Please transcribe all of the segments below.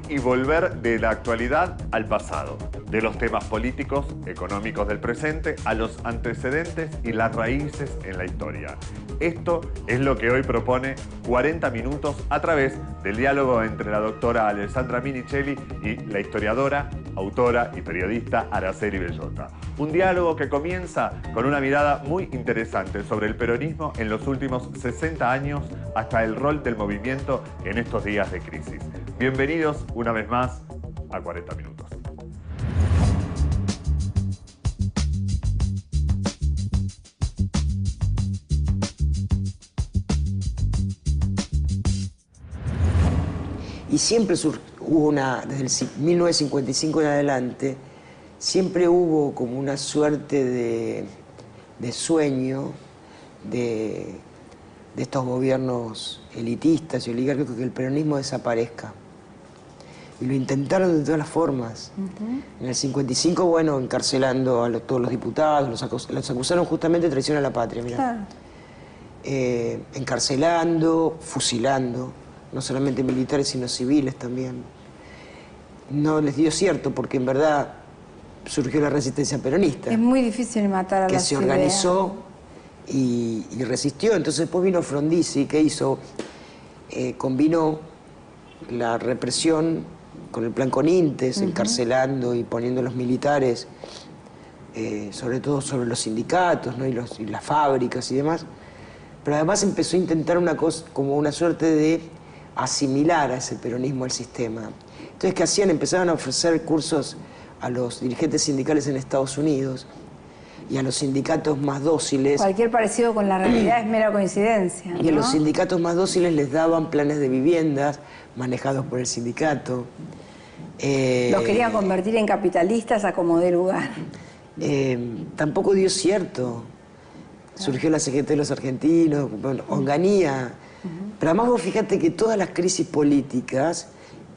y volver de la actualidad al pasado, de los temas políticos, económicos del presente, a los antecedentes y las raíces en la historia. Esto es lo que hoy propone 40 Minutos a través del diálogo entre la doctora Alessandra Minichelli y la historiadora, autora y periodista Araceli Bellota. Un diálogo que comienza con una mirada muy interesante sobre el peronismo en los últimos 60 años hasta el rol del movimiento en estos días de crisis. Bienvenidos una vez más a 40 Minutos. Y siempre hubo desde el 1955 en adelante, siempre hubo como una suerte de sueño de estos gobiernos elitistas y oligárquicos que el peronismo desaparezca. Y lo intentaron de todas las formas. En el 55, bueno, encarcelando a todos los diputados, los acusaron justamente de traición a la patria, mirá. Claro. Encarcelando, fusilando, no solamente militares, sino civiles también. No les dio cierto, porque en verdad surgió la resistencia peronista. Es muy difícil matar a que las se ideas. organizó y resistió. Entonces después vino Frondizi, que hizo, combinó la represión con el plan Conintes, encarcelando y poniendo a los militares, sobre todo sobre los sindicatos, ¿no? y las fábricas y demás. Pero además empezó a intentar una cosa, como una suerte de asimilar a ese peronismo al sistema. Entonces, ¿qué hacían? Empezaban a ofrecer cursos a los dirigentes sindicales en Estados Unidos y a los sindicatos más dóciles. Cualquier parecido con la realidad es mera coincidencia, ¿no? Y a los sindicatos más dóciles les daban planes de viviendas manejados por el sindicato. Los querían convertir en capitalistas a como dé lugar. Tampoco dio cierto. Surgió la CGT de los argentinos, bueno, Onganía. Pero además vos fíjate que todas las crisis políticas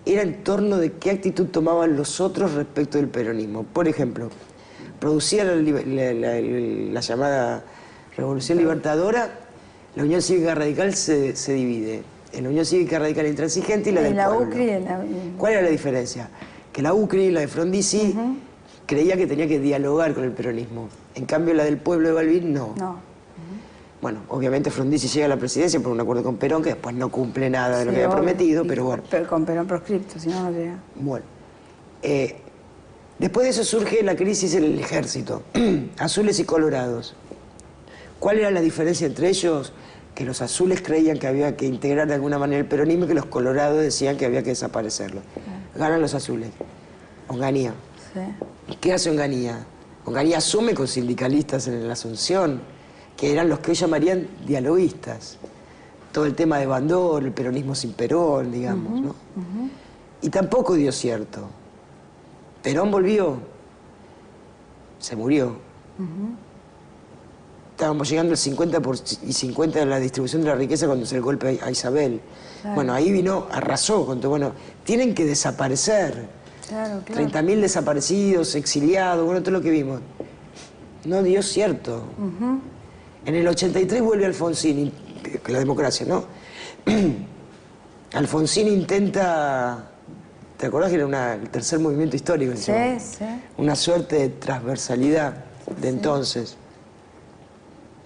eran en torno de qué actitud tomaban los otros respecto del peronismo. Por ejemplo, producía la llamada Revolución Libertadora, la Unión Cívica Radical se divide en la Unión Cívica Radical Intransigente y la del pueblo. UCRI ¿Cuál era la diferencia? Que la UCRI, la de Frondizi, creía que tenía que dialogar con el peronismo. En cambio, la del pueblo de Balbín, no. Bueno, obviamente Frondizi llega a la presidencia por un acuerdo con Perón, que después no cumple nada de lo que había prometido, pero bueno. Pero con Perón proscripto, si no, no llega. Bueno. Después de eso surge la crisis en el ejército, azules y colorados. ¿Cuál era la diferencia entre ellos? Que los azules creían que había que integrar de alguna manera el peronismo y que los colorados decían que había que desaparecerlo. Ganan los azules. Onganía. Sí. ¿Qué hace Onganía? Onganía asume con sindicalistas en la Asunción, que eran los que hoy llamarían dialoguistas. Todo el tema de Bandor, el peronismo sin Perón, digamos, ¿no? Y tampoco dio cierto. Perón volvió, se murió. Estábamos llegando al 50% de la distribución de la riqueza cuando se el golpe a Isabel. Claro. Bueno, ahí vino, arrasó con todo. Bueno, tienen que desaparecer. Claro. 30.000 desaparecidos, exiliados, bueno, todo lo que vimos. No dio cierto. En el 83 vuelve Alfonsín, la democracia, ¿no? Alfonsín intenta, ¿te acordás que era el tercer movimiento histórico? Sí. Una suerte de transversalidad de entonces.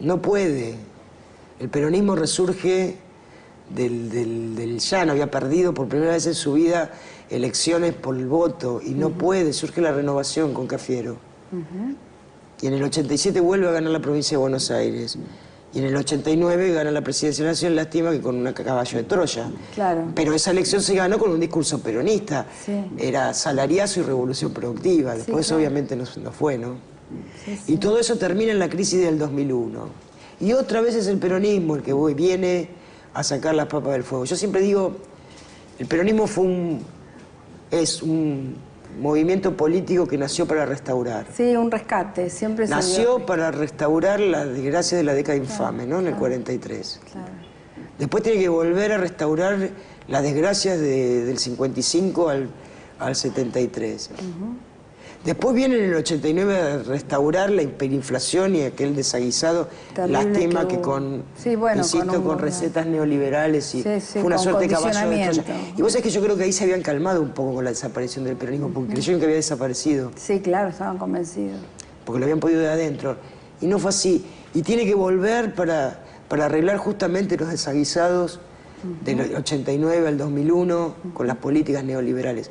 No puede. El peronismo resurge del llano, había perdido por primera vez en su vida elecciones por el voto y no puede, surge la renovación con Cafiero. Y en el 87 vuelve a ganar la provincia de Buenos Aires. Y en el 89 gana la presidencia de la Nación, lástima que con un caballo de Troya. Claro. Pero esa elección se ganó con un discurso peronista. Era salariazo y revolución productiva. Después obviamente no fue, ¿no? Y todo eso termina en la crisis del 2001. Y otra vez es el peronismo el que viene a sacar las papas del fuego. Yo siempre digo, el peronismo es un movimiento político que nació para restaurar. Sí, un rescate, siempre nació para restaurar la desgracia de la década infame, ¿no? En el 43. Claro. Después tiene que volver a restaurar las desgracias del 55 al 73. Después viene en el 89 a restaurar la hiperinflación y aquel desaguisado. Lástima que con, insisto, con recetas neoliberales y fue una suerte de caballo de Troya. Y vos sabés que yo creo que ahí se habían calmado un poco con la desaparición del peronismo, porque creyeron que había desaparecido. Sí, claro, estaban convencidos. Porque lo habían podido de adentro. Y no fue así. Y tiene que volver para arreglar justamente los desaguisados del 89 al 2001 con las políticas neoliberales.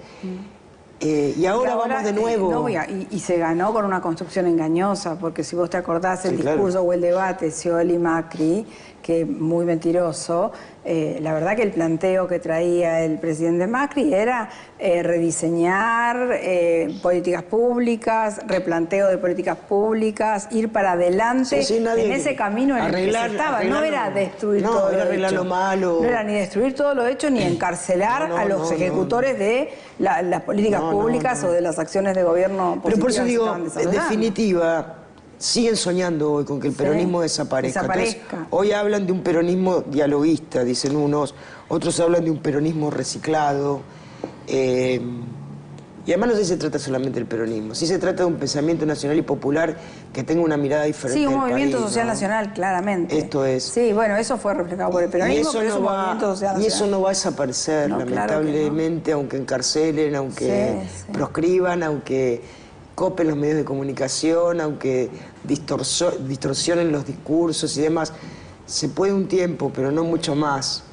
Y ahora vamos de nuevo. Y se ganó con una construcción engañosa, porque si vos te acordás el discurso o el debate Scioli-Macri, que muy mentiroso, la verdad que el planteo que traía el presidente Macri era rediseñar políticas públicas, replanteo de políticas públicas, ir para adelante en ese camino en el que se estaba. No era destruir todo lo arreglar hecho. Lo malo. No era ni destruir todo lo hecho, ni encarcelar a los ejecutores de las políticas públicas o de las acciones de gobierno. Pero por eso digo, en definitiva, siguen soñando hoy con que el peronismo desaparezca. Entonces, hoy hablan de un peronismo dialoguista, dicen unos, otros hablan de un peronismo reciclado. Y además no sé si se trata solamente del peronismo, sí se trata de un pensamiento nacional y popular que tenga una mirada diferente. Sí, un del movimiento país, social nacional, claramente. Esto es. Sí, bueno, eso fue reflejado por el peronismo, pero es un movimiento social nacional. Y eso no va a desaparecer, lamentablemente, claro, aunque encarcelen, aunque proscriban, aunque copen los medios de comunicación, aunque distorsionen los discursos y demás. Se puede un tiempo, pero no mucho más,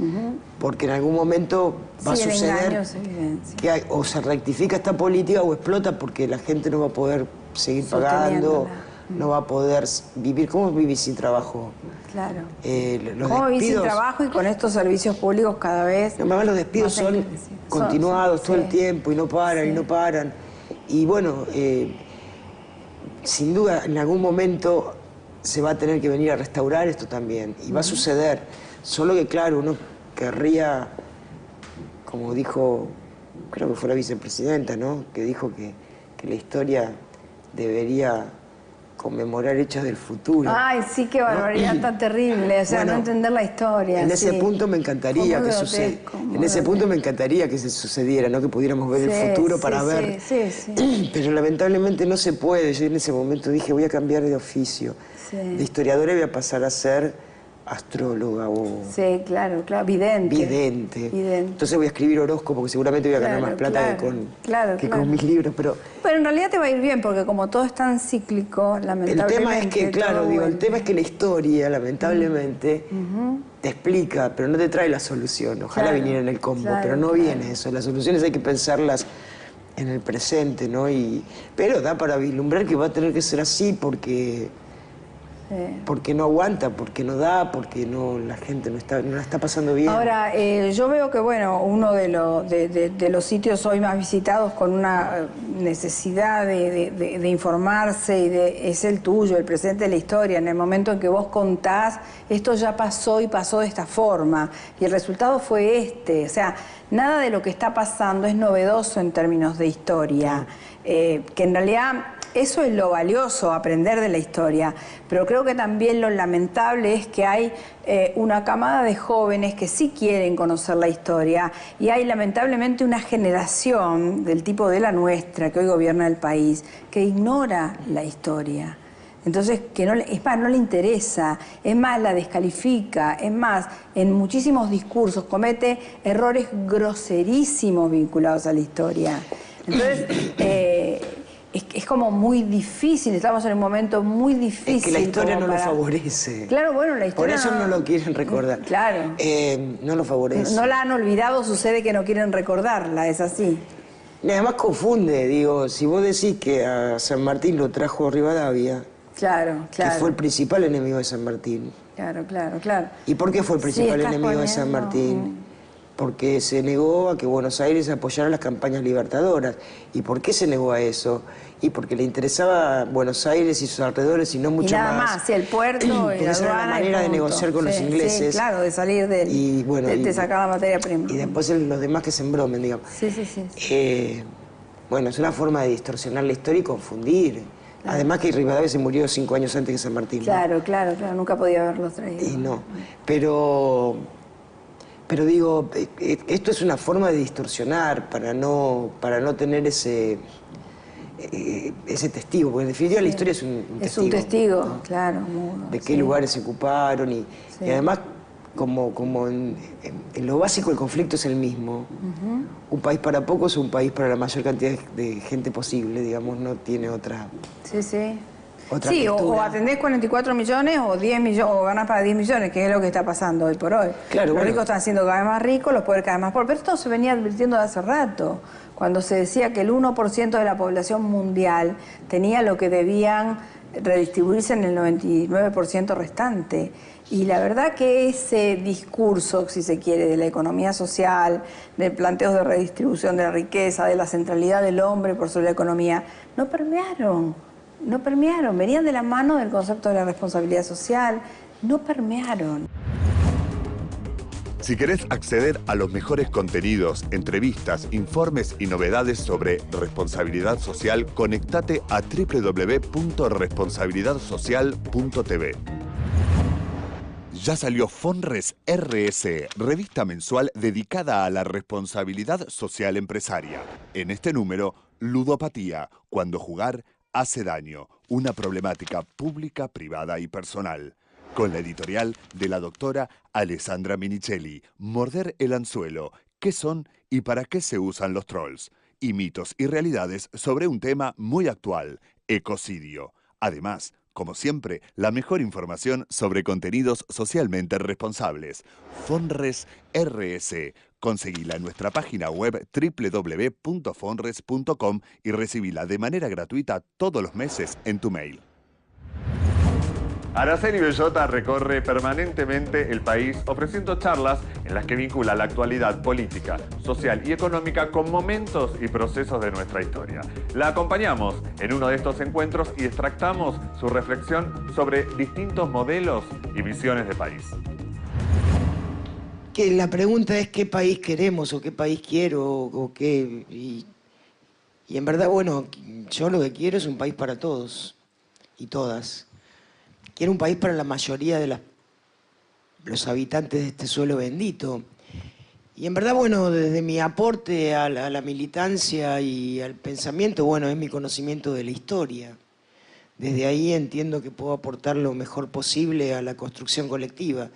porque en algún momento va a suceder que o se rectifica esta política o explota porque la gente no va a poder seguir pagando, no va a poder vivir. ¿Cómo vivir sin trabajo? Claro. ¿Cómo vivir sin trabajo y con estos servicios públicos cada vez? Además los despidos son continuados todo el tiempo y no paran y no paran. Y bueno, sin duda en algún momento se va a tener que venir a restaurar esto también, y va a suceder. Solo que, claro, uno querría, como dijo, creo que fue la vicepresidenta, ¿no?, que dijo que la historia debería conmemorar hechos del futuro. Ay, sí, qué barbaridad tan terrible, o sea, bueno, no entender la historia. En ese punto me encantaría que sucediera. En ese punto me encantaría que se sucediera, ¿no?, que pudiéramos ver el futuro para ver. Pero lamentablemente no se puede. Yo en ese momento dije, voy a cambiar de oficio. De historiadora voy a pasar a ser astróloga o... Sí, claro, vidente. Vidente. Entonces voy a escribir horóscopo, porque seguramente voy a ganar más plata que con mis libros, pero en realidad te va a ir bien, porque como todo es tan cíclico, lamentablemente... El tema es que, claro, el tema es que la historia, lamentablemente, te explica, pero no te trae la solución. Ojalá viniera en el combo, pero no viene eso. Las soluciones hay que pensarlas en el presente, ¿no? Pero da para vislumbrar que va a tener que ser así, porque no aguanta, porque no da, porque la gente no la está pasando bien. Ahora, yo veo que, bueno, uno de los sitios hoy más visitados con una necesidad de informarse es el tuyo, el presente de la historia. En el momento en que vos contás, esto ya pasó y pasó de esta forma, y el resultado fue este. O sea, nada de lo que está pasando es novedoso en términos de historia, que en realidad... Eso es lo valioso, aprender de la historia, pero creo que también lo lamentable es que hay una camada de jóvenes que sí quieren conocer la historia, y hay lamentablemente una generación del tipo de la nuestra que hoy gobierna el país que ignora la historia. Entonces, es más, no le interesa, es más, la descalifica, es más, en muchísimos discursos comete errores groserísimos vinculados a la historia. Entonces, es como muy difícil, estamos en un momento muy difícil. Es que la historia no lo favorece. Claro, bueno, la historia... Por eso no lo quieren recordar. Claro. No lo favorece. No la han olvidado, sucede que no quieren recordarla, es así. Y además confunde, digo, si vos decís que a San Martín lo trajo Rivadavia... Claro. Que fue el principal enemigo de San Martín. Claro. ¿Y por qué fue el principal enemigo de San Martín? Porque se negó a que Buenos Aires apoyara las campañas libertadoras. ¿Y por qué se negó a eso? Y porque le interesaba Buenos Aires y sus alrededores y no mucho más. Y nada más, el puerto y la aduana. Esa era la manera de negociar con los ingleses. Sí, claro, de salir de sacar la materia prima. Y después los demás que se embromen, digamos. Sí. Bueno, es una forma de distorsionar la historia y confundir. Claro. Además que Rivadavia se murió 5 años antes que San Martín, ¿no? Claro, nunca podía haberlos traído. Y no, pero digo, esto es una forma de distorsionar para no tener ese ese testigo, porque en definitiva la historia es un testigo. Es un testigo, ¿no? claro. Mudo, de qué lugares se ocuparon y además, como en lo básico el conflicto es el mismo. Un país para pocos, un país para la mayor cantidad de gente posible, digamos, no tiene otra... Sí, o atendés 44 millones o 10 millones, o ganás para 10 millones, que es lo que está pasando hoy por hoy. Claro, los ricos están siendo cada vez más ricos, los pobres cada vez más pobres. Pero esto se venía advirtiendo de hace rato, cuando se decía que el 1% de la población mundial tenía lo que debían redistribuirse en el 99% restante. Y la verdad que ese discurso, si se quiere, de la economía social, de planteos de redistribución de la riqueza, de la centralidad del hombre por sobre la economía, no permearon, venían de la mano del concepto de la responsabilidad social, no permearon. Si querés acceder a los mejores contenidos, entrevistas, informes y novedades sobre responsabilidad social, conectate a www.responsabilidadsocial.tv. Ya salió Fonres RS, revista mensual dedicada a la responsabilidad social empresaria. En este número, ludopatía, cuando jugar hace daño, una problemática pública, privada y personal. Con la editorial de la doctora Alessandra Minichelli, Morder el anzuelo, qué son y para qué se usan los trolls, y mitos y realidades sobre un tema muy actual, ecocidio. Además, como siempre, la mejor información sobre contenidos socialmente responsables. Fonres RS. Conseguila en nuestra página web www.fonres.com y recibila de manera gratuita todos los meses en tu mail. Araceli Bellota recorre permanentemente el país ofreciendo charlas en las que vincula la actualidad política, social y económica con momentos y procesos de nuestra historia. La acompañamos en uno de estos encuentros y extractamos su reflexión sobre distintos modelos y visiones de país. Que la pregunta es qué país queremos o qué país quiero o qué... Y en verdad, bueno, yo lo que quiero es un país para todos y todas. Quiero un país para la mayoría de los habitantes de este suelo bendito. Y en verdad, bueno, desde mi aporte a la militancia y al pensamiento, bueno, es mi conocimiento de la historia. Desde ahí entiendo que puedo aportar lo mejor posible a la construcción colectiva.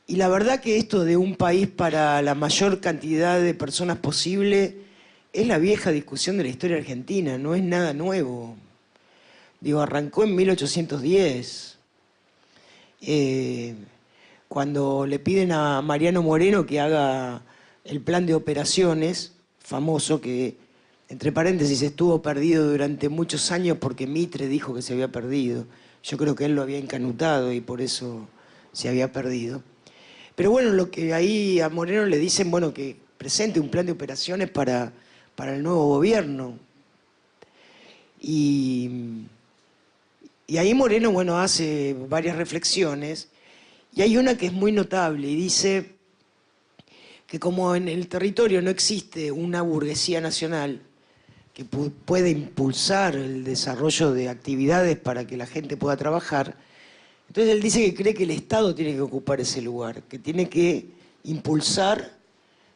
Y la verdad que esto de un país para la mayor cantidad de personas posible es la vieja discusión de la historia argentina, no es nada nuevo. Digo, arrancó en 1810, cuando le piden a Mariano Moreno que haga el plan de operaciones, famoso, que, entre paréntesis, estuvo perdido durante muchos años porque Mitre dijo que se había perdido. Yo creo que él lo había encanutado y por eso se había perdido. Pero bueno, lo que ahí a Moreno le dicen, bueno, que presente un plan de operaciones para el nuevo gobierno. Y ahí Moreno, bueno, hace varias reflexiones y hay una que es muy notable y dice que como en el territorio no existe una burguesía nacional que pueda impulsar el desarrollo de actividades para que la gente pueda trabajar, entonces él dice que cree que el Estado tiene que ocupar ese lugar, que tiene que impulsar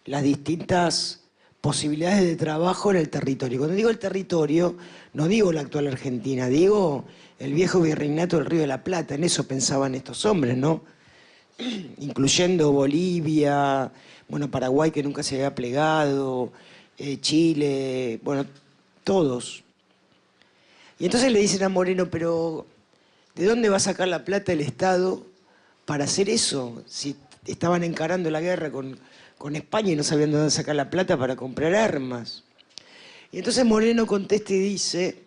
las distintas posibilidades de trabajo en el territorio. Cuando digo el territorio, no digo la actual Argentina, digo el viejo virreinato del Río de la Plata, en eso pensaban estos hombres, ¿no? Incluyendo Bolivia, bueno, Paraguay que nunca se había plegado, Chile, bueno, todos. Y entonces le dicen a Moreno, pero ¿de dónde va a sacar la plata el Estado para hacer eso? Si estaban encarando la guerra con España y no sabían de dónde sacar la plata para comprar armas. Y entonces Moreno contesta y dice,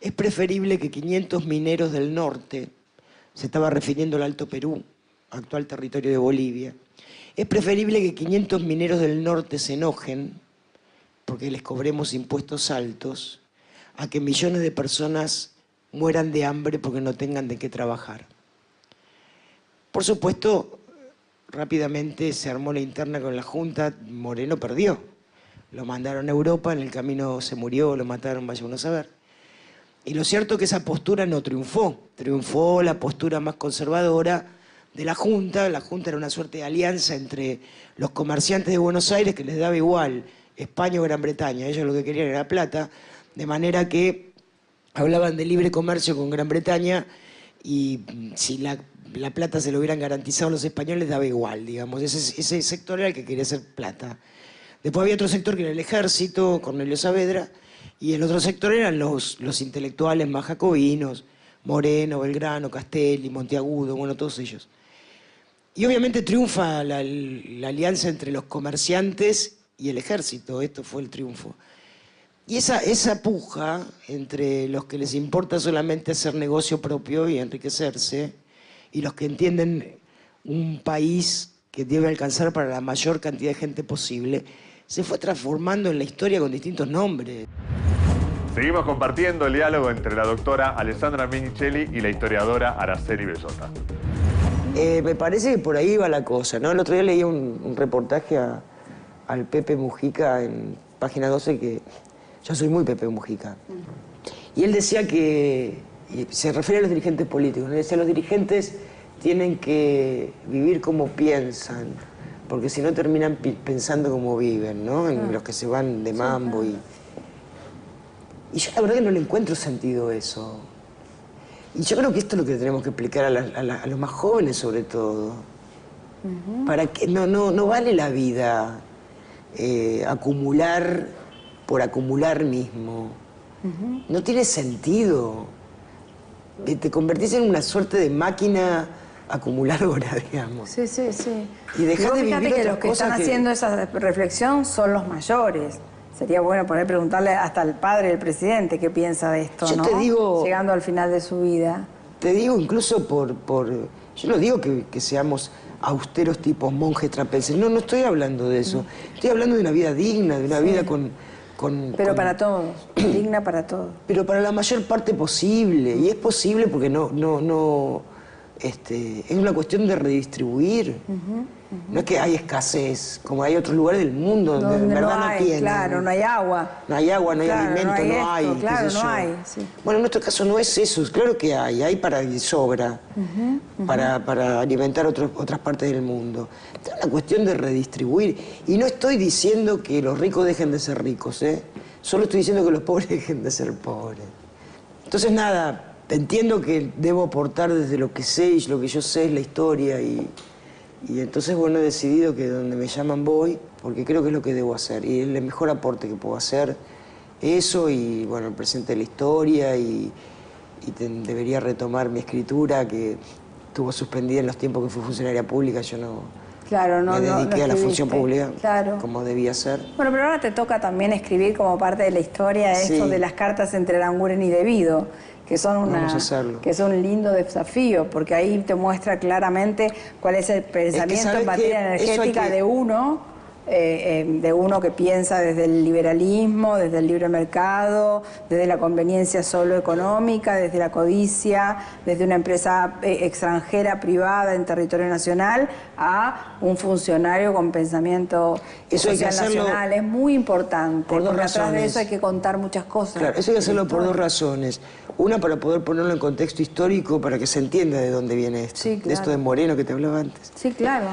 es preferible que 500 mineros del norte, se estaba refiriendo al Alto Perú, actual territorio de Bolivia, es preferible que 500 mineros del norte se enojen porque les cobremos impuestos altos, a que millones de personas mueran de hambre porque no tengan de qué trabajar. Por supuesto, rápidamente se armó la interna con la Junta, Moreno perdió. Lo mandaron a Europa, en el camino se murió, lo mataron, vaya uno a saber. Y lo cierto es que esa postura no triunfó. Triunfó la postura más conservadora de la Junta. La Junta era una suerte de alianza entre los comerciantes de Buenos Aires, que les daba igual España o Gran Bretaña. Ellos lo que querían era plata. De manera que hablaban de libre comercio con Gran Bretaña y si la plata se lo hubieran garantizado los españoles daba igual, digamos. Ese sector era el que quería hacer plata. Después había otro sector que era el ejército, Cornelio Saavedra, y el otro sector eran los intelectuales más jacobinos, Moreno, Belgrano, Castelli, Monteagudo, bueno, todos ellos. Y obviamente triunfa la alianza entre los comerciantes y el ejército, esto fue el triunfo. Y esa puja entre los que les importa solamente hacer negocio propio y enriquecerse, y los que entienden un país que debe alcanzar para la mayor cantidad de gente posible, se fue transformando en la historia con distintos nombres. Seguimos compartiendo el diálogo entre la doctora Alessandra Minicelli y la historiadora Araceli Bellota. Me parece que por ahí va la cosa, ¿no? El otro día leí un reportaje al Pepe Mujica en página 12, que yo soy muy Pepe Mujica. Y él decía que, y se refiere a los dirigentes políticos, ¿no? Decía, los dirigentes tienen que vivir como piensan, porque si no terminan pensando como viven, ¿no? En los que se van de mambo. Y yo la verdad que no le encuentro sentido a eso. Y yo creo que esto es lo que tenemos que explicar a los más jóvenes, sobre todo. Para que no vale la vida acumular por acumular mismo. No tiene sentido. Te convertís en una suerte de máquina acumuladora, digamos. Sí, sí, sí. Y dejás de vivir que otras los que cosas están haciendo esa reflexión son los mayores. Sería bueno poder preguntarle hasta al padre del presidente qué piensa de esto, yo ¿no? te digo, llegando al final de su vida. Te digo incluso yo no digo que seamos austeros tipos monjes trapenses. No estoy hablando de eso. Estoy hablando de una vida digna, de una vida Pero para todos, digna para todos. Pero para la mayor parte posible. Y es posible porque es una cuestión de redistribuir. No es que hay escasez, como hay otros lugares del mundo donde en verdad no tienen. Claro, no hay agua. No hay agua, no hay alimento, no hay. Claro, no hay. Sí. Bueno, en nuestro caso no es eso. Claro que hay para y sobra, para alimentar otras partes del mundo. Es una cuestión de redistribuir. Y no estoy diciendo que los ricos dejen de ser ricos, ¿eh? Solo estoy diciendo que los pobres dejen de ser pobres. Entonces, nada, entiendo que debo aportar desde lo que sé, y lo que yo sé es la historia, y entonces, bueno, he decidido que donde me llaman voy, porque creo que es lo que debo hacer, y es el mejor aporte que puedo hacer, eso, y bueno, el presente de la historia, y debería retomar mi escritura, que estuvo suspendida en los tiempos que fui funcionaria pública. Yo me dediqué a la función pública, como debía ser. Bueno, pero ahora te toca también escribir como parte de la historia esto de las cartas entre Aranguren y Devido, que son un lindo desafío, porque ahí te muestra claramente cuál es el pensamiento en materia energética de uno que piensa desde el liberalismo, desde el libre mercado, desde la conveniencia solo económica, desde la codicia, desde una empresa extranjera privada en territorio nacional, a un funcionario con pensamiento social nacional. Es muy importante, porque atrás de eso hay que contar muchas cosas. Claro, eso hay que hacerlo por dos razones. Una, para poder ponerlo en contexto histórico, para que se entienda de dónde viene esto. Sí, claro. De esto de Moreno que te hablaba antes. Sí, claro.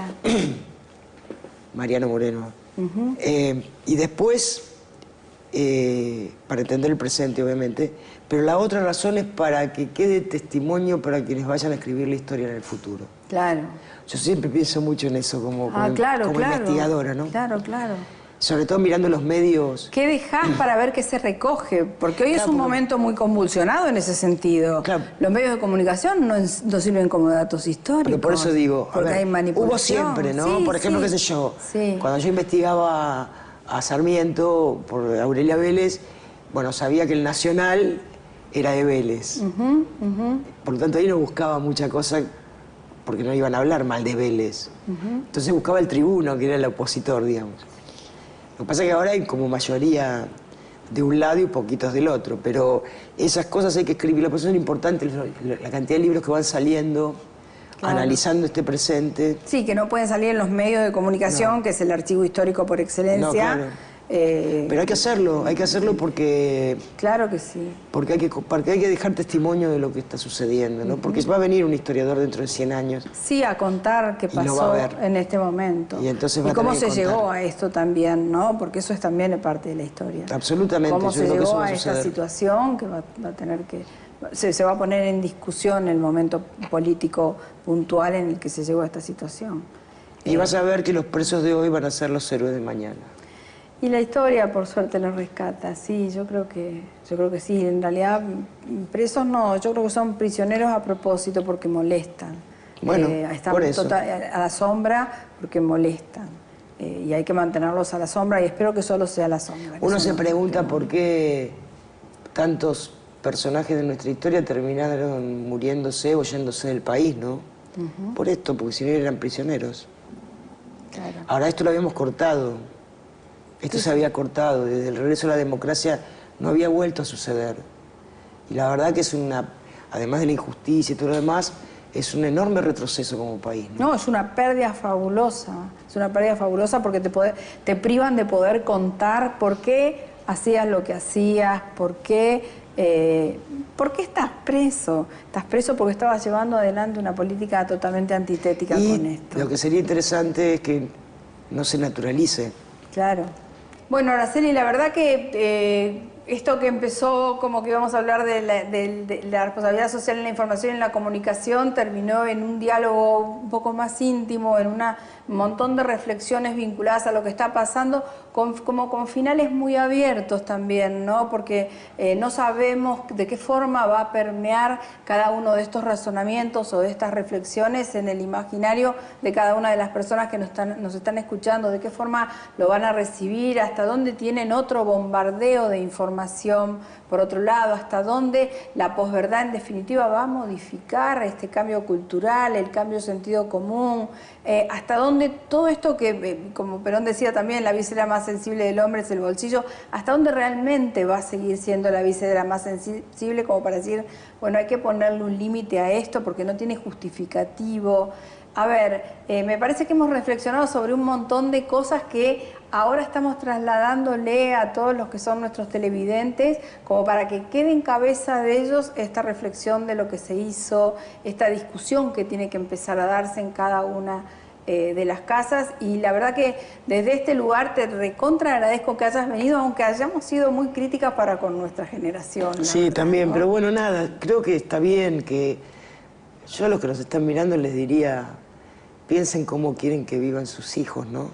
Mariano Moreno. Y después, para entender el presente, obviamente, pero la otra razón es para que quede testimonio para quienes vayan a escribir la historia en el futuro. Claro. Yo siempre pienso mucho en eso como claro. investigadora, ¿no? Claro, claro. Sobre todo mirando los medios. ¿Qué dejás para ver qué se recoge? Porque hoy es un momento muy convulsionado en ese sentido. Claro. Los medios de comunicación no sirven como datos históricos. Pero por eso digo, porque hay manipulación. Hubo siempre, ¿no? Sí, por ejemplo, qué sé yo, cuando yo investigaba a Sarmiento por Aurelia Vélez, bueno, sabía que el Nacional era de Vélez. Por lo tanto, ahí no buscaba mucha cosa porque no iban a hablar mal de Vélez. Entonces buscaba el Tribuno, que era el opositor, digamos. Lo que pasa es que ahora hay como mayoría de un lado y poquitos del otro, pero esas cosas hay que escribirlas, por eso es importante la cantidad de libros que van saliendo, analizando este presente. Sí, que no pueden salir en los medios de comunicación, que es el archivo histórico por excelencia. Pero hay que hacerlo porque... Claro que sí. Porque hay que dejar testimonio de lo que está sucediendo, ¿no? Porque va a venir un historiador dentro de 100 años. Sí, a contar qué pasó en este momento. Y entonces cómo se llegó a esto también, ¿no? Porque eso es también parte de la historia. Absolutamente. Cómo se llegó a esta situación que va a tener que... Se va a poner en discusión el momento político puntual en el que se llegó a esta situación. Y vas a ver que los presos de hoy van a ser los héroes de mañana. Y la historia, por suerte, lo rescata. Sí, yo creo que sí. En realidad, presos no, yo creo que son prisioneros a propósito porque molestan. Bueno, están por eso. A la sombra porque molestan. Y hay que mantenerlos a la sombra y espero que solo sea a la sombra. Uno se pregunta por qué tantos personajes de nuestra historia terminaron muriéndose o yéndose del país, ¿no? Por esto, porque si no eran prisioneros. Claro. Ahora, esto lo habíamos cortado. Esto se había cortado. Desde el regreso a la democracia no había vuelto a suceder. Y la verdad que es además de la injusticia y todo lo demás, es un enorme retroceso como país, ¿no? No, es una pérdida fabulosa. Es una pérdida fabulosa porque te privan de poder contar por qué hacías lo que hacías, por qué estás preso. Estás preso porque estabas llevando adelante una política totalmente antitética con esto. Lo que sería interesante es que no se naturalice. Claro. Bueno, Araceli, la verdad que esto que empezó como que íbamos a hablar de la responsabilidad social en la información y en la comunicación terminó en un diálogo un poco más íntimo, en un montón de reflexiones vinculadas a lo que está pasando, como con finales muy abiertos también, ¿no? Porque no sabemos de qué forma va a permear cada uno de estos razonamientos o de estas reflexiones en el imaginario de cada una de las personas que nos están escuchando, de qué forma lo van a recibir, hasta dónde tienen otro bombardeo de información, por otro lado, hasta dónde la posverdad en definitiva va a modificar este cambio cultural, el cambio de sentido común, hasta dónde todo esto que, como Perón decía también, la visera más sensible del hombre es el bolsillo, hasta dónde realmente va a seguir siendo la visera más sensible como para decir, bueno, hay que ponerle un límite a esto porque no tiene justificativo. A ver, me parece que hemos reflexionado sobre un montón de cosas que ahora estamos trasladándole a todos los que son nuestros televidentes, como para que quede en cabeza de ellos esta reflexión de lo que se hizo, esta discusión que tiene que empezar a darse en cada una de las casas. Y la verdad que desde este lugar te recontra agradezco que hayas venido, aunque hayamos sido muy críticas para con nuestra generación. Sí, verdad, también, ¿no? Pero bueno, nada, creo que está bien que yo a los que nos están mirando les diría, piensen cómo quieren que vivan sus hijos, ¿no?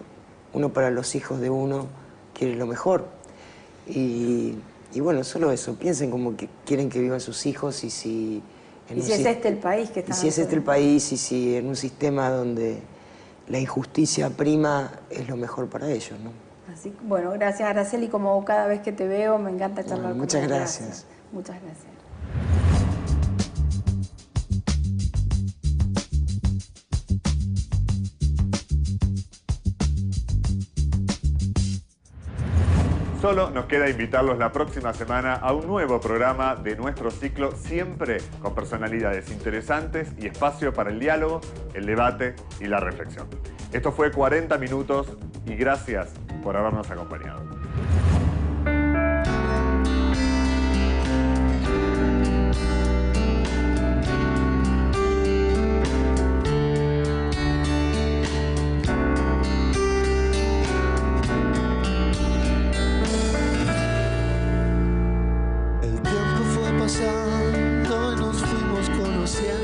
Uno para los hijos de uno quiere lo mejor. Y bueno, solo eso, piensen cómo quieren que vivan sus hijos y si... Y si es este el país que está... Y si es este el país y si en un sistema donde la injusticia prima es lo mejor para ellos, ¿no? Así, bueno, gracias Araceli, como cada vez que te veo me encanta charlar con vos. Muchas gracias. Muchas gracias. Solo nos queda invitarlos la próxima semana a un nuevo programa de nuestro ciclo, siempre con personalidades interesantes y espacio para el diálogo, el debate y la reflexión. Esto fue 40 minutos y gracias por habernos acompañado. El tiempo fue pasando y nos fuimos conociendo.